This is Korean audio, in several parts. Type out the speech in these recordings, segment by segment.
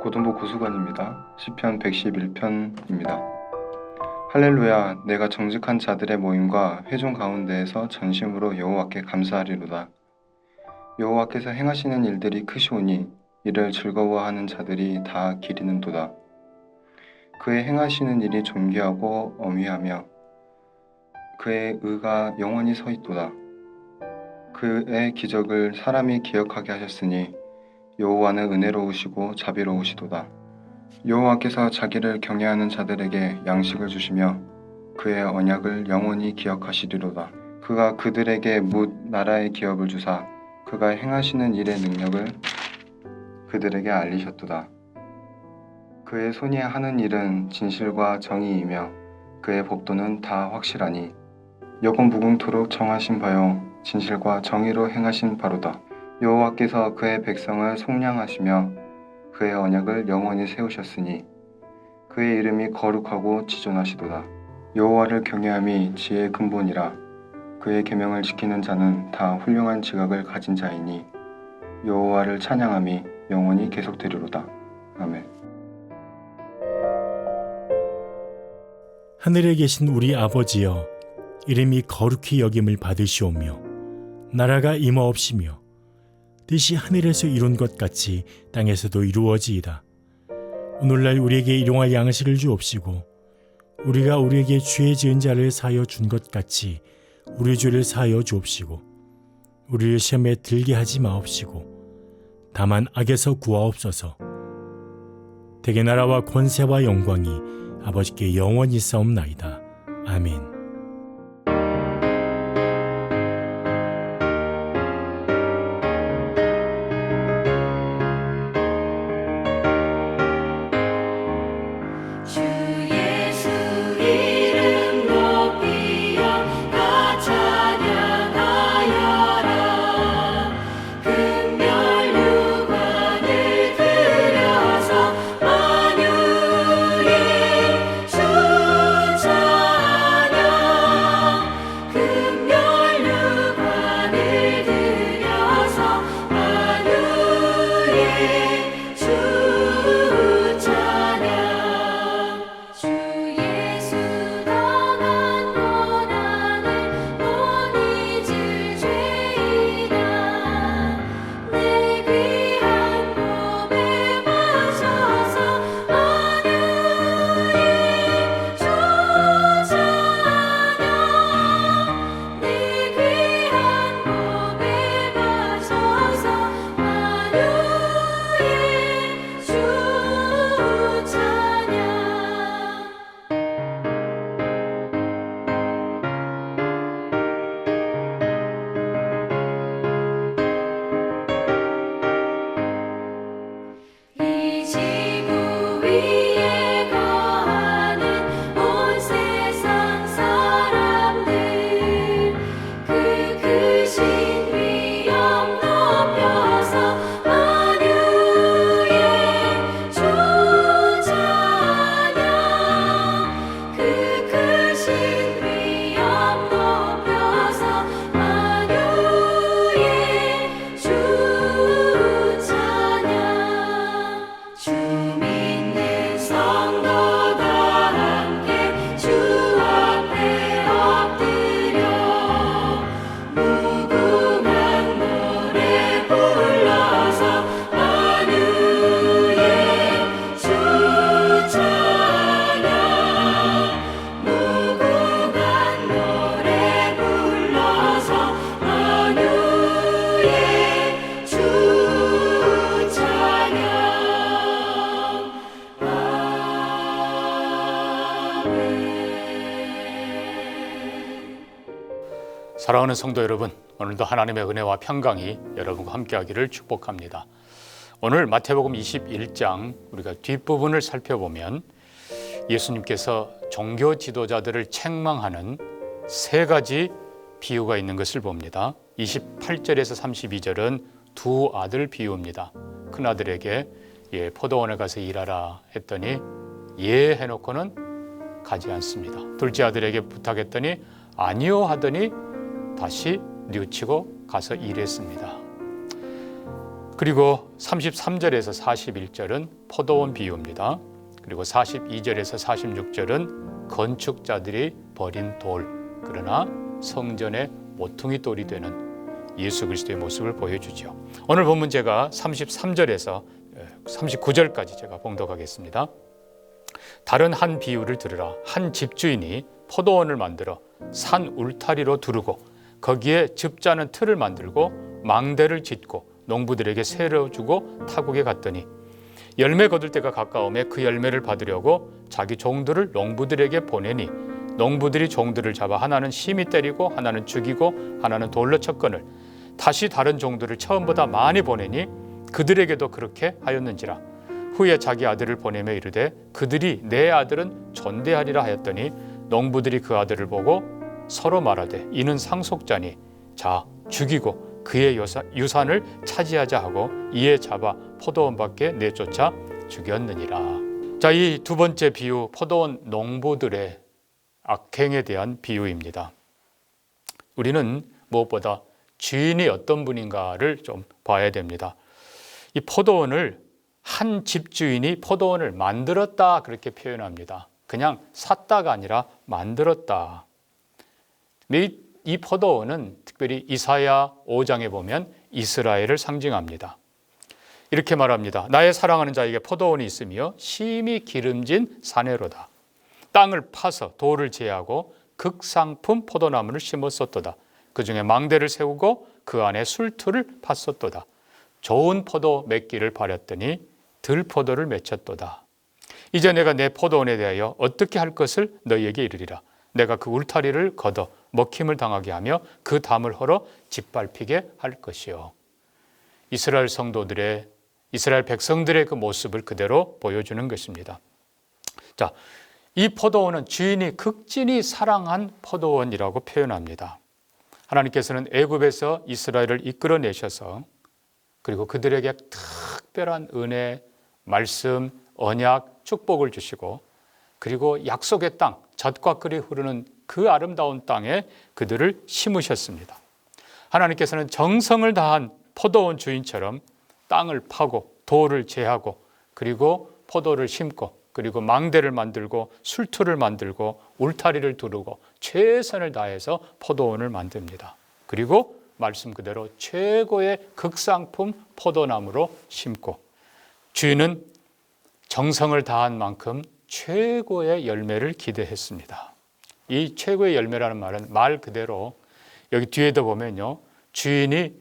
고등부 고수관입니다. 시편 111편입니다. 할렐루야, 내가 정직한 자들의 모임과 회중 가운데에서 전심으로 여호와께 감사하리로다. 여호와께서 행하시는 일들이 크시오니 이를 즐거워하는 자들이 다 기리는도다. 그의 행하시는 일이 존귀하고 엄위하며 그의 의가 영원히 서 있도다. 그의 기적을 사람이 기억하게 하셨으니 여호와는 은혜로우시고 자비로우시도다. 여호와께서 자기를 경외하는 자들에게 양식을 주시며 그의 언약을 영원히 기억하시리로다. 그가 그들에게 뭇 나라의 기업을 주사 그가 행하시는 일의 능력을 그들에게 알리셨도다. 그의 손이 하는 일은 진실과 정의이며 그의 법도는 다 확실하니 영원 무궁토록 정하신 바요 진실과 정의로 행하신 바로다. 여호와께서 그의 백성을 속량하시며 그의 언약을 영원히 세우셨으니 그의 이름이 거룩하고 지존하시도다. 여호와를 경외함이 지혜의 근본이라 그의 계명을 지키는 자는 다 훌륭한 지각을 가진 자이니 여호와를 찬양함이 영원히 계속되리로다. 아멘. 하늘에 계신 우리 아버지여, 이름이 거룩히 여김을 받으시오며 나라가 임하옵시며 뜻이 하늘에서 이룬 것 같이 땅에서도 이루어지이다. 오늘날 우리에게 일용할 양식을 주옵시고 우리가 우리에게 죄 지은 자를 사하여 준 것 같이 우리 죄를 사하여 주옵시고 우리를 시험에 들게 하지 마옵시고 다만 악에서 구하옵소서. 대개 나라와 권세와 영광이 아버지께 영원히 싸움나이다. 아멘. 사랑하는 성도 여러분, 오늘도 하나님의 은혜와 평강이 여러분과 함께하기를 축복합니다. 오늘 마태복음 21장 우리가 뒷부분을 살펴보면 예수님께서 종교 지도자들을 책망하는 세 가지 비유가 있는 것을 봅니다. 28절에서 32절은 두 아들 비유입니다. 큰아들에게 포도원에 가서 일하라 했더니 예 해놓고는 가지 않습니다. 둘째 아들에게 부탁했더니 아니요 하더니 다시 뉘우치고 가서 일했습니다. 그리고 33절에서 41절은 포도원 비유입니다. 그리고 42절에서 46절은 건축자들이 버린 돌, 그러나 성전의 모퉁이 돌이 되는 예수 그리스도의 모습을 보여주죠. 오늘 본문 제가 33절에서 39절까지 제가 봉독하겠습니다. 다른 한 비유를 들으라. 한 집주인이 포도원을 만들어 산 울타리로 두르고 거기에 즙자는 틀을 만들고 망대를 짓고 농부들에게 세를 주고 타국에 갔더니 열매 거둘 때가 가까우매 그 열매를 받으려고 자기 종들을 농부들에게 보내니 농부들이 종들을 잡아 하나는 심히 때리고 하나는 죽이고 하나는 돌로 쳤거늘 다시 다른 종들을 처음보다 많이 보내니 그들에게도 그렇게 하였는지라. 후에 자기 아들을 보내며 이르되 그들이 내 아들은 존대하리라 하였더니 농부들이 그 아들을 보고 서로 말하되 이는 상속자니 자 죽이고 그의 유산을 차지하자 하고 이에 잡아 포도원 밖에 내쫓아 죽였느니라. 자, 이 두 번째 비유, 포도원 농부들의 악행에 대한 비유입니다. 우리는 무엇보다 주인이 어떤 분인가를 좀 봐야 됩니다. 이 포도원을 한 집주인이 포도원을 만들었다 그렇게 표현합니다. 그냥 샀다가 아니라 만들었다. 이 포도원은 특별히 이사야 5장에 보면 이스라엘을 상징합니다. 이렇게 말합니다. 나의 사랑하는 자에게 포도원이 있으며 심히 기름진 사내로다. 땅을 파서 돌을 제하고 극상품 포도나무를 심었었도다. 그 중에 망대를 세우고 그 안에 술틀을 팠었도다. 좋은 포도 맺기를 바랬더니 들포도를 맺혔도다. 이제 내가 내 포도원에 대하여 어떻게 할 것을 너희에게 이르리라. 내가 그 울타리를 걷어 먹힘을 당하게 하며 그 담을 헐어 짓밟히게 할 것이요. 이스라엘 성도들의 이스라엘 백성들의 그 모습을 그대로 보여주는 것입니다. 자, 이 포도원은 주인이 극진히 사랑한 포도원이라고 표현합니다. 하나님께서는 애굽에서 이스라엘을 이끌어내셔서 그리고 그들에게 특별한 은혜, 말씀, 언약, 축복을 주시고 그리고 약속의 땅, 젖과 꿀이 흐르는 그 아름다운 땅에 그들을 심으셨습니다. 하나님께서는 정성을 다한 포도원 주인처럼 땅을 파고 돌을 제하고 그리고 포도를 심고 그리고 망대를 만들고 술틀을 만들고 울타리를 두르고 최선을 다해서 포도원을 만듭니다. 그리고 말씀 그대로 최고의 극상품 포도나무로 심고 주인은 정성을 다한 만큼 최고의 열매를 기대했습니다. 이 최고의 열매라는 말은 말 그대로 여기 뒤에도 보면요, 주인이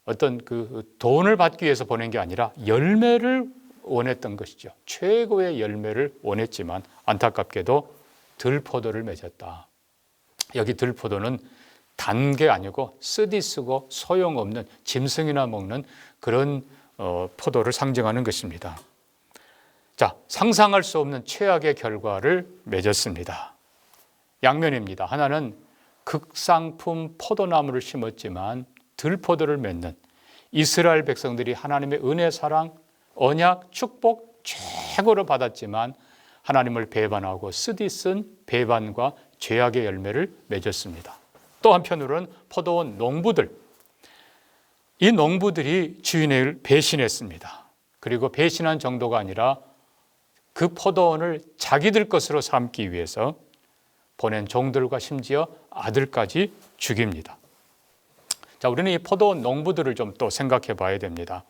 어떤 그 돈을 받기 위해서 보낸 게 아니라 열매를 원했던 것이죠. 최고의 열매를 원했지만 안타깝게도 들포도를 맺었다. 여기 들포도는 단 게 아니고 쓰디쓰고 소용없는 짐승이나 먹는 그런 포도를 상징하는 것입니다. 자, 상상할 수 없는 최악의 결과를 맺었습니다. 양면입니다. 하나는 극상품 포도나무를 심었지만 들포도를 맺는 이스라엘 백성들이 하나님의 은혜, 사랑, 언약, 축복 최고로 받았지만 하나님을 배반하고 쓰디쓴 배반과 죄악의 열매를 맺었습니다. 또 한편으로는 포도원 농부들, 이 농부들이 주인을 배신했습니다. 그리고 배신한 정도가 아니라 그 포도원을 자기들 것으로 삼기 위해서 보낸 종들과 심지어 아들까지 죽입니다. 자, 우리는 이 포도원 농부들을 좀 또 생각해 봐야 됩니다.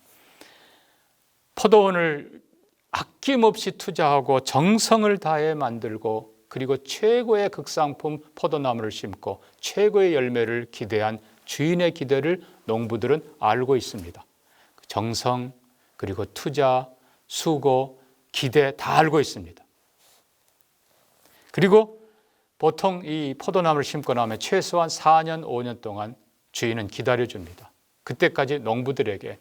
포도원을 아낌없이 투자하고 정성을 다해 만들고 그리고 최고의 극상품 포도나무를 심고 최고의 열매를 기대한 주인의 기대를 농부들은 알고 있습니다. 정성, 그리고 투자, 수고, 기대 다 알고 있습니다. 그리고 보통 이 포도나무를 심고 나면 최소한 4년, 5년 동안 주인은 기다려줍니다. 그때까지 농부들에게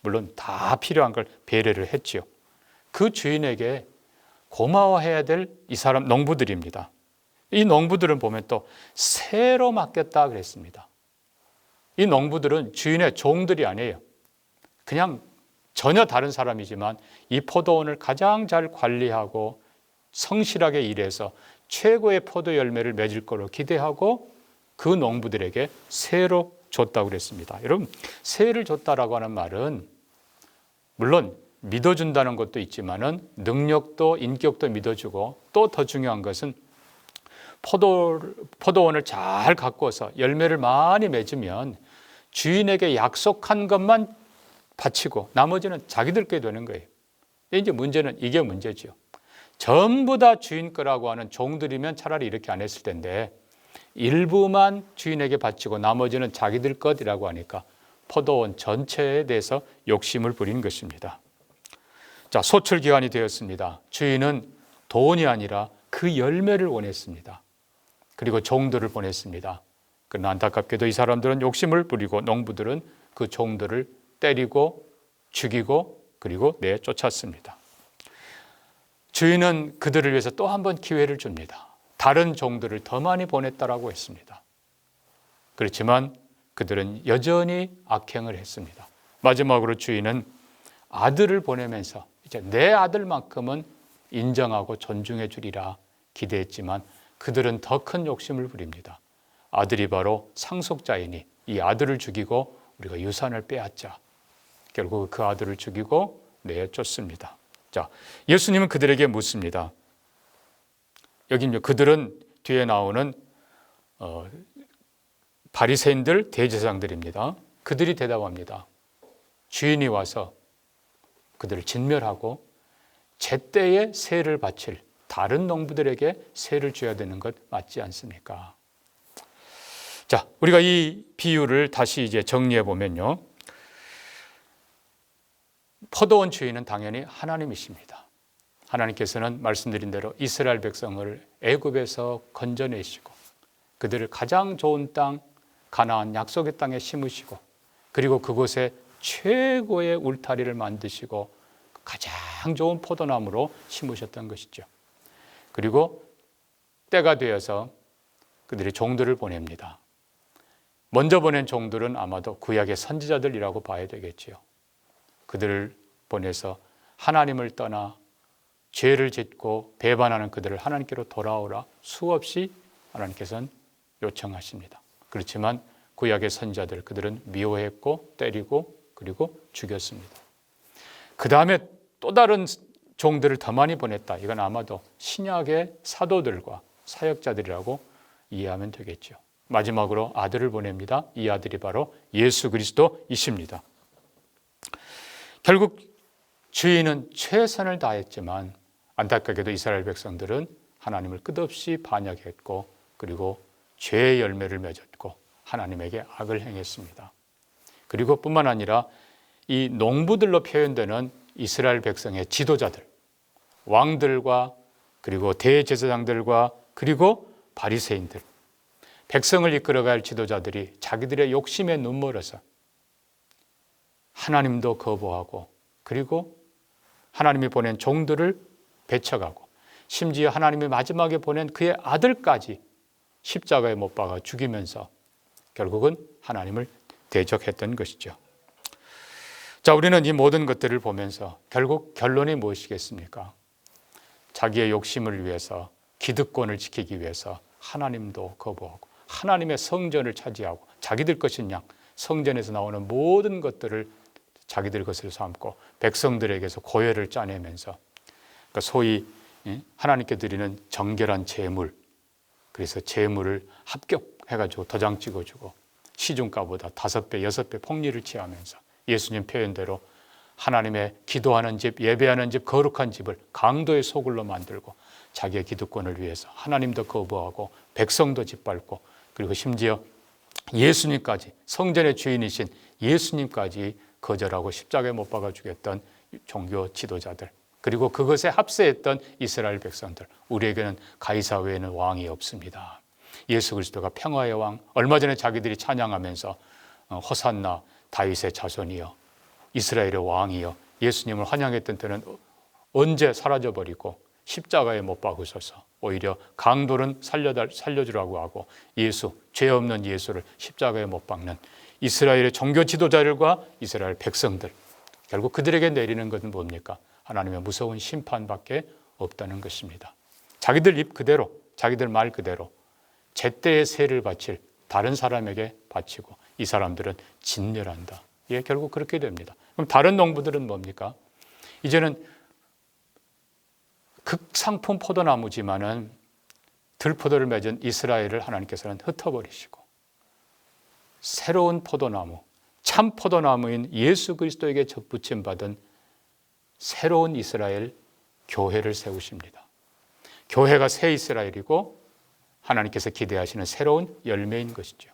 물론 다 필요한 걸 배려를 했지요. 그 주인에게 고마워해야 될 이 사람 농부들입니다. 이 농부들은 보면 또 새로 맡겼다 그랬습니다. 이 농부들은 주인의 종들이 아니에요. 그냥 전혀 다른 사람이지만 이 포도원을 가장 잘 관리하고 성실하게 일해서 최고의 포도 열매를 맺을 거로 기대하고 그 농부들에게 새로 줬다고 그랬습니다. 여러분, 새를 줬다라고 하는 말은 물론 믿어준다는 것도 있지만은 능력도 인격도 믿어주고, 또 더 중요한 것은 포도원을 잘 가꾸어서 열매를 많이 맺으면 주인에게 약속한 것만 바치고 나머지는 자기들께 되는 거예요. 이제 문제는 이게 문제죠. 전부 다 주인 거라고 하는 종들이면 차라리 이렇게 안 했을 텐데, 일부만 주인에게 바치고 나머지는 자기들 것이라고 하니까 포도원 전체에 대해서 욕심을 부린 것입니다. 자, 소출 기간이 되었습니다. 주인은 돈이 아니라 그 열매를 원했습니다. 그리고 종들을 보냈습니다. 그러나 안타깝게도 이 사람들은 욕심을 부리고 농부들은 그 종들을 때리고 죽이고 그리고 내쫓았습니다. 주인은 그들을 위해서 또 한 번 기회를 줍니다. 다른 종들을 더 많이 보냈다라고 했습니다. 그렇지만 그들은 여전히 악행을 했습니다. 마지막으로 주인은 아들을 보내면서 이제 내 아들만큼은 인정하고 존중해 주리라 기대했지만 그들은 더 큰 욕심을 부립니다. 아들이 바로 상속자이니 이 아들을 죽이고 우리가 유산을 빼앗자. 결국 그 아들을 죽이고 내쫓습니다. 자, 예수님은 그들에게 묻습니다. 여기 그들은 뒤에 나오는 바리새인들, 대제사장들입니다. 그들이 대답합니다. 주인이 와서 그들을 진멸하고 제때에 세를 바칠 다른 농부들에게 세를 줘야 되는 것 맞지 않습니까? 자, 우리가 이 비유를 다시 이제 정리해 보면요. 포도원 주인은 당연히 하나님이십니다. 하나님께서는 말씀드린 대로 이스라엘 백성을 애굽에서 건져내시고 그들을 가장 좋은 땅 가나안 약속의 땅에 심으시고 그리고 그곳에 최고의 울타리를 만드시고 가장 좋은 포도나무로 심으셨던 것이죠. 그리고 때가 되어서 그들이 종들을 보냅니다. 먼저 보낸 종들은 아마도 구약의 선지자들이라고 봐야 되겠지요. 그들을 보내서 하나님을 떠나 죄를 짓고 배반하는 그들을 하나님께로 돌아오라 수없이 하나님께서는 요청하십니다. 그렇지만 구약의 선지자들 그들은 미워했고 때리고 그리고 죽였습니다. 그 다음에 또 다른 종들을 더 많이 보냈다. 이건 아마도 신약의 사도들과 사역자들이라고 이해하면 되겠죠. 마지막으로 아들을 보냅니다. 이 아들이 바로 예수 그리스도이십니다. 결국 주인은 최선을 다했지만 안타깝게도 이스라엘 백성들은 하나님을 끝없이 반역했고 그리고 죄의 열매를 맺었고 하나님에게 악을 행했습니다. 그리고 뿐만 아니라 이 농부들로 표현되는 이스라엘 백성의 지도자들, 왕들과 그리고 대제사장들과 그리고 바리새인들, 백성을 이끌어갈 지도자들이 자기들의 욕심에 눈멀어서 하나님도 거부하고 그리고 하나님이 보낸 종들을 배척하고 심지어 하나님이 마지막에 보낸 그의 아들까지 십자가에 못 박아 죽이면서 결국은 하나님을 대적했던 것이죠. 자, 우리는 이 모든 것들을 보면서 결국 결론이 무엇이겠습니까? 자기의 욕심을 위해서 기득권을 지키기 위해서 하나님도 거부하고 하나님의 성전을 차지하고 자기들 것인 양 성전에서 나오는 모든 것들을 자기들 것으로 삼고 백성들에게서 고혈을 짜내면서 그러니까 소위 하나님께 드리는 정결한 제물, 그래서 제물을 합격해가지고 도장 찍어주고 시중가보다 5배, 6배 폭리를 취하면서 예수님 표현대로 하나님의 기도하는 집, 예배하는 집, 거룩한 집을 강도의 소굴로 만들고 자기의 기득권을 위해서 하나님도 거부하고 백성도 짓밟고 그리고 심지어 예수님까지 성전의 주인이신 예수님까지 거절하고 십자가에 못 박아 죽였던 종교 지도자들 그리고 그것에 합세했던 이스라엘 백성들, 우리에게는 가이사 외에는 왕이 없습니다. 예수 그리스도가 평화의 왕, 얼마 전에 자기들이 찬양하면서 호산나 다윗의 자손이여 이스라엘의 왕이여 예수님을 환영했던 때는 언제 사라져버리고 십자가에 못 박으셔서 오히려 강도는 살려주라고 하고 예수, 죄 없는 예수를 십자가에 못 박는 이스라엘의 종교 지도자들과 이스라엘 백성들, 결국 그들에게 내리는 것은 뭡니까? 하나님의 무서운 심판밖에 없다는 것입니다. 자기들 입 그대로, 자기들 말 그대로 제때의 세를 바칠 다른 사람에게 바치고 이 사람들은 진멸한다. 예, 결국 그렇게 됩니다. 그럼 다른 농부들은 뭡니까? 이제는 극상품 포도나무지만은 들포도를 맺은 이스라엘을 하나님께서는 흩어버리시고 새로운 포도나무, 참 포도나무인 예수 그리스도에게 접붙임 받은 새로운 이스라엘 교회를 세우십니다. 교회가 새 이스라엘이고 하나님께서 기대하시는 새로운 열매인 것이죠.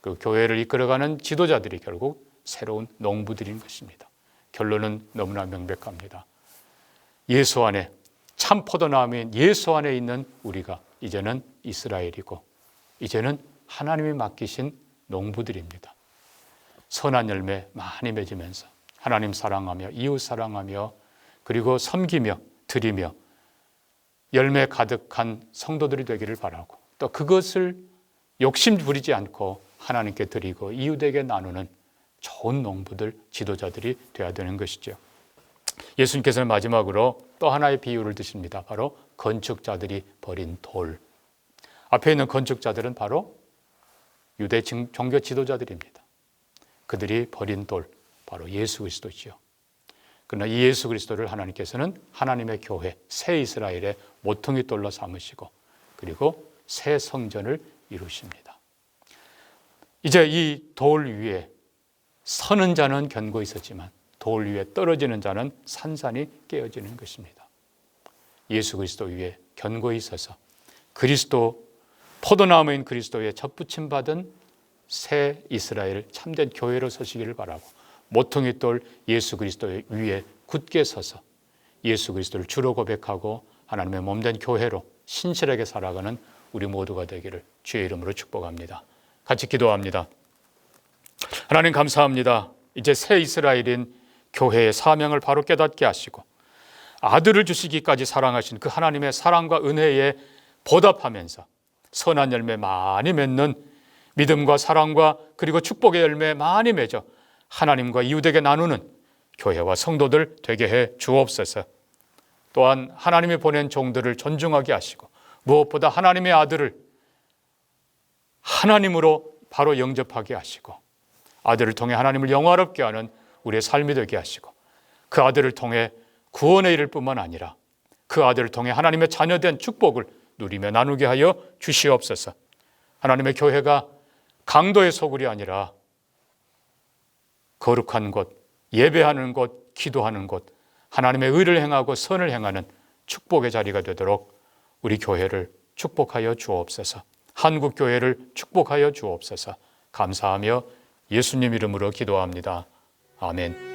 그 교회를 이끌어가는 지도자들이 결국 새로운 농부들인 것입니다. 결론은 너무나 명백합니다. 예수 안에, 참 포도나무인 예수 안에 있는 우리가 이제는 이스라엘이고 이제는 하나님이 맡기신 농부들입니다. 선한 열매 많이 맺으면서 하나님 사랑하며 이웃 사랑하며 그리고 섬기며 드리며 열매 가득한 성도들이 되기를 바라고 또 그것을 욕심 부리지 않고 하나님께 드리고 이웃에게 나누는 좋은 농부들, 지도자들이 되어야 되는 것이죠. 예수님께서는 마지막으로 또 하나의 비유를 드십니다. 바로 건축자들이 버린 돌. 앞에 있는 건축자들은 바로 유대 종교 지도자들입니다. 그들이 버린 돌, 바로 예수 그리스도지요. 그러나 이 예수 그리스도를 하나님께서는 하나님의 교회, 새 이스라엘의 모퉁이 돌로 삼으시고 그리고 새 성전을 이루십니다. 이제 이 돌 위에 서는 자는 견고히 있었지만 돌 위에 떨어지는 자는 산산이 깨어지는 것입니다. 예수 그리스도 위에 견고히 있어서 그리스도, 포도나무인 그리스도에 접붙임 받은 새 이스라엘 참된 교회로 서시기를 바라고 모퉁이 돌 예수 그리스도 위에 굳게 서서 예수 그리스도를 주로 고백하고 하나님의 몸된 교회로 신실하게 살아가는 우리 모두가 되기를 주의 이름으로 축복합니다. 같이 기도합니다. 하나님 감사합니다. 이제 새 이스라엘인 교회의 사명을 바로 깨닫게 하시고 아들을 주시기까지 사랑하신 그 하나님의 사랑과 은혜에 보답하면서 선한 열매 많이 맺는 믿음과 사랑과 그리고 축복의 열매 많이 맺어 하나님과 이웃에게 나누는 교회와 성도들 되게 해 주옵소서. 또한 하나님이 보낸 종들을 존중하게 하시고 무엇보다 하나님의 아들을 하나님으로 바로 영접하게 하시고 아들을 통해 하나님을 영화롭게 하는 우리의 삶이 되게 하시고 그 아들을 통해 구원에 이를 뿐만 아니라 그 아들을 통해 하나님의 자녀된 축복을 누리며 나누게 하여 주시옵소서. 하나님의 교회가 강도의 소굴이 아니라 거룩한 곳, 예배하는 곳, 기도하는 곳, 하나님의 의를 행하고 선을 행하는 축복의 자리가 되도록 우리 교회를 축복하여 주옵소서. 한국 교회를 축복하여 주옵소서. 감사하며 예수님 이름으로 기도합니다. 아멘.